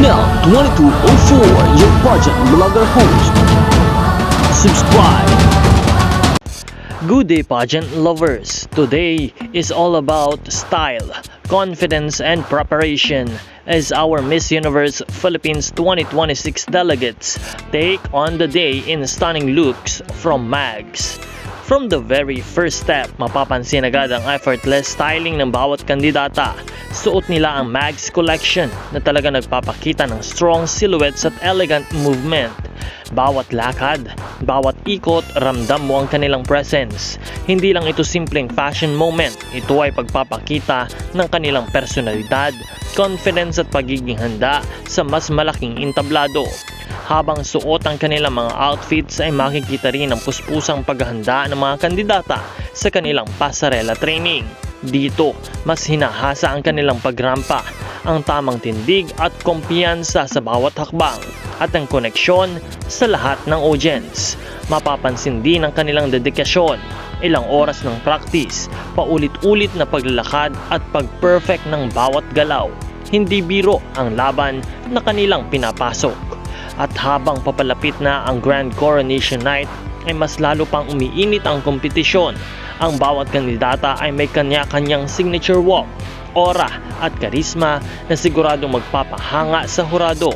Nel 2204, your pageant blogger host. Subscribe. Good day, pageant lovers. Today is all about style, confidence, and preparation as our Miss Universe Philippines 2026 delegates take on the day in stunning looks from Mags. From the very first step, mapapansin agad ang effortless styling ng bawat kandidata. Suot nila ang Mags collection na talaga nagpapakita ng strong silhouettes at elegant movement. Bawat lakad, bawat ikot, ramdam mo ang kanilang presence. Hindi lang ito simpleng fashion moment, ito ay pagpapakita ng kanilang personalidad, confidence at pagiging handa sa mas malaking entablado. Habang suot ang kanilang mga outfits ay makikita rin ang puspusang paghahanda ng mga kandidata sa kanilang pasarela training. Dito, mas hinahasa ang kanilang pagrampa, ang tamang tindig at kumpiyansa sa bawat hakbang, at ang koneksyon sa lahat ng audience. Mapapansin din ang kanilang dedikasyon, ilang oras ng practice, paulit-ulit na paglalakad at pag-perfect ng bawat galaw. Hindi biro ang laban na kanilang pinapasok. At habang papalapit na ang Grand Coronation Night, ay mas lalo pang umiinit ang kompetisyon. Ang bawat kandidata ay may kanya-kanyang signature walk, aura at karisma na siguradong magpapahanga sa hurado.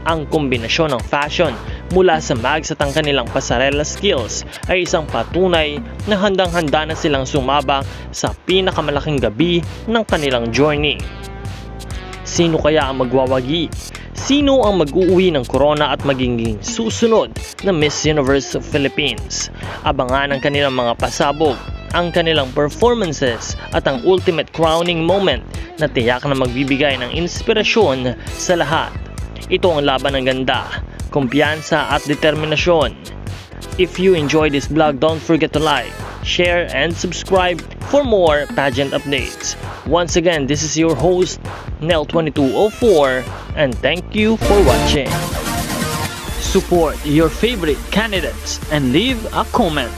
Ang kombinasyon ng fashion mula sa Mags at ang kanilang pasarela skills ay isang patunay na handang-handa na silang sumabak sa pinakamalaking gabi ng kanilang journey. Sino kaya ang magwawagi? Sino ang mag-uuwi ng corona at magiging susunod na Miss Universe Philippines? Abangan ang kanilang mga pasabog, ang kanilang performances at ang ultimate crowning moment na tiyak na magbibigay ng inspirasyon sa lahat. Ito ang laban ng ganda, kumpiyansa at determinasyon. If you enjoyed this vlog, don't forget to like, share, and subscribe for more pageant updates. Once again, this is your host, Nel2204, and thank you for watching. Support your favorite candidates and leave a comment.